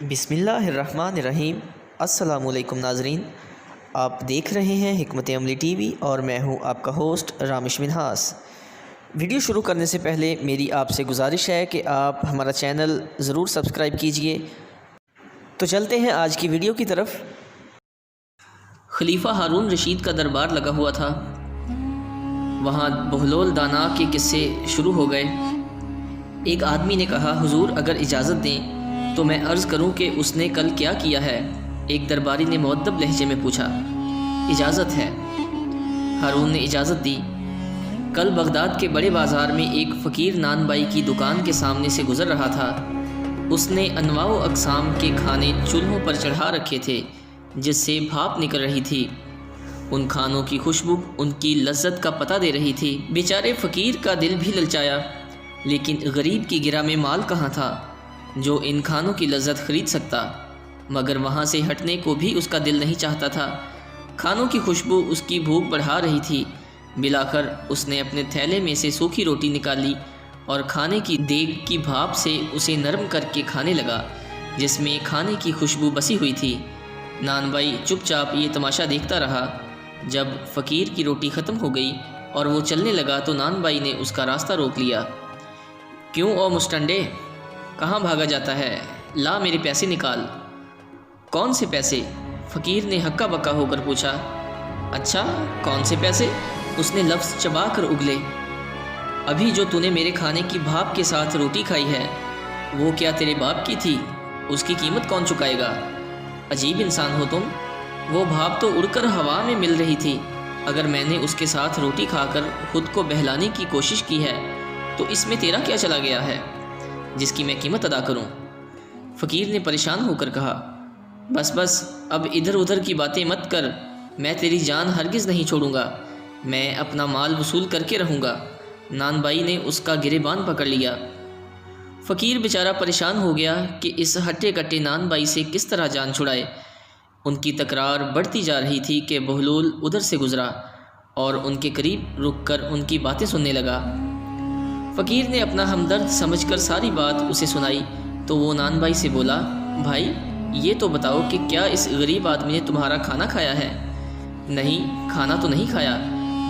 بسم اللہ الرحمن الرحیم۔ السلام علیکم ناظرین، آپ دیکھ رہے ہیں حکمت عملی ٹی وی اور میں ہوں آپ کا ہوسٹ رامش منہاس۔ ویڈیو شروع کرنے سے پہلے میری آپ سے گزارش ہے کہ آپ ہمارا چینل ضرور سبسکرائب کیجئے۔ تو چلتے ہیں آج کی ویڈیو کی طرف۔ خلیفہ ہارون رشید کا دربار لگا ہوا تھا۔ وہاں بہلول دانا کے قصے شروع ہو گئے۔ ایک آدمی نے کہا، حضور اگر اجازت دیں تو میں عرض کروں کہ اس نے کل کیا کیا ہے؟ ایک درباری نے مؤدب لہجے میں پوچھا۔ اجازت ہے۔ ہارون نے اجازت دی۔ کل بغداد کے بڑے بازار میں ایک فقیر نان بائی کی دکان کے سامنے سے گزر رہا تھا۔ اس نے انواع و اقسام کے کھانے چولہوں پر چڑھا رکھے تھے جس سے بھاپ نکل رہی تھی۔ ان کھانوں کی خوشبو ان کی لذت کا پتہ دے رہی تھی۔ بیچارے فقیر کا دل بھی للچایا، لیکن غریب کی گرہ میں مال کہاں تھا جو ان کھانوں کی لذت خرید سکتا؟ مگر وہاں سے ہٹنے کو بھی اس کا دل نہیں چاہتا تھا۔ کھانوں کی خوشبو اس کی بھوک بڑھا رہی تھی۔ بلاخر اس نے اپنے تھیلے میں سے سوکھی روٹی نکالی اور کھانے کی دیگ کی بھاپ سے اسے نرم کر کے کھانے لگا جس میں کھانے کی خوشبو بسی ہوئی تھی۔ نان بائی چپ چاپ یہ تماشا دیکھتا رہا۔ جب فقیر کی روٹی ختم ہو گئی اور وہ چلنے لگا تو نان بائی نے اس کا راستہ روک لیا۔ کیوں او مسٹنڈے، کہاں بھاگا جاتا ہے؟ لا میرے پیسے نکال۔ کون سے پیسے؟ فقیر نے ہکا بکا ہو کر پوچھا۔ اچھا کون سے پیسے؟ اس نے لفظ چبا کر اگلے۔ ابھی جو تو نے میرے کھانے کی بھاپ کے ساتھ روٹی کھائی ہے وہ کیا تیرے باپ کی تھی؟ اس کی قیمت کون چکائے گا؟ عجیب انسان ہو تم۔ وہ بھاپ تو اڑ کر ہوا میں مل رہی تھی۔ اگر میں نے اس کے ساتھ روٹی کھا کر خود کو بہلانے کی کوشش کی ہے تو اس میں تیرا کیا چلا گیا ہے جس کی میں قیمت ادا کروں؟ فقیر نے پریشان ہو کر کہا، بس بس اب ادھر ادھر کی باتیں مت کر، میں تیری جان ہرگز نہیں چھوڑوں گا، میں اپنا مال وصول کر کے رہوں گا۔ نان بائی نے اس کا گریبان پکڑ لیا۔ فقیر بیچارہ پریشان ہو گیا کہ اس ہٹے کٹے نان بائی سے کس طرح جان چھڑائے۔ ان کی تکرار بڑھتی جا رہی تھی کہ بہلول ادھر سے گزرا اور ان کے قریب رک کر ان کی باتیں سننے لگا۔ فقیر نے اپنا ہمدرد سمجھ کر ساری بات اسے سنائی تو وہ نان بائی سے بولا، بھائی یہ تو بتاؤ کہ کیا اس غریب آدمی نے تمہارا کھانا کھایا ہے؟ نہیں، کھانا تو نہیں کھایا،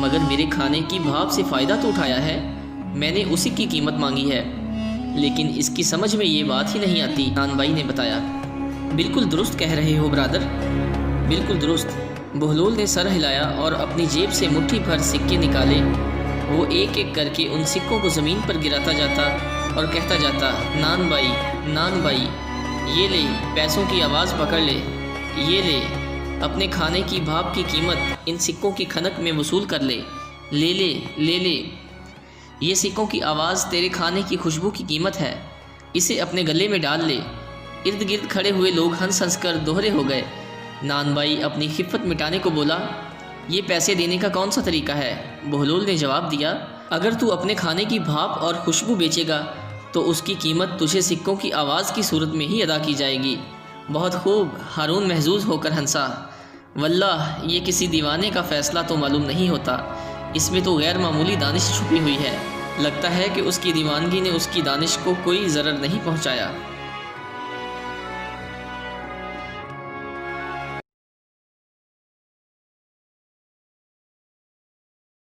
مگر میرے کھانے کی بھاپ سے فائدہ تو اٹھایا ہے۔ میں نے اسی کی قیمت مانگی ہے، لیکن اس کی سمجھ میں یہ بات ہی نہیں آتی۔ نان بائی نے بتایا۔ بالکل درست کہہ رہے ہو برادر، بالکل درست۔ بہلول نے سر ہلایا اور اپنی جیب سے مٹھی بھر سکے نکالے۔ وہ ایک ایک کر کے ان سکوں کو زمین پر گراتا جاتا اور کہتا جاتا، نان بائی، نان بائی، یہ لے پیسوں کی آواز پکڑ لے، یہ لے اپنے کھانے کی بھاپ کی قیمت ان سکوں کی کھنک میں وصول کر لے، لے لے لے لے، یہ سکوں کی آواز تیرے کھانے کی خوشبو کی قیمت ہے، اسے اپنے گلے میں ڈال لے۔ ارد گرد کھڑے ہوئے لوگ ہنس ہنس کر دوہرے ہو گئے۔ نان بائی اپنی خفت مٹانے کو بولا، یہ پیسے دینے کا کون سا طریقہ ہے؟ بہلول نے جواب دیا، اگر تو اپنے کھانے کی بھاپ اور خوشبو بیچے گا تو اس کی قیمت تجھے سکوں کی آواز کی صورت میں ہی ادا کی جائے گی۔ بہت خوب، ہارون محظوظ ہو کر ہنسا۔ واللہ یہ کسی دیوانے کا فیصلہ تو معلوم نہیں ہوتا، اس میں تو غیر معمولی دانش چھپی ہوئی ہے۔ لگتا ہے کہ اس کی دیوانگی نے اس کی دانش کو کوئی ضرر نہیں پہنچایا۔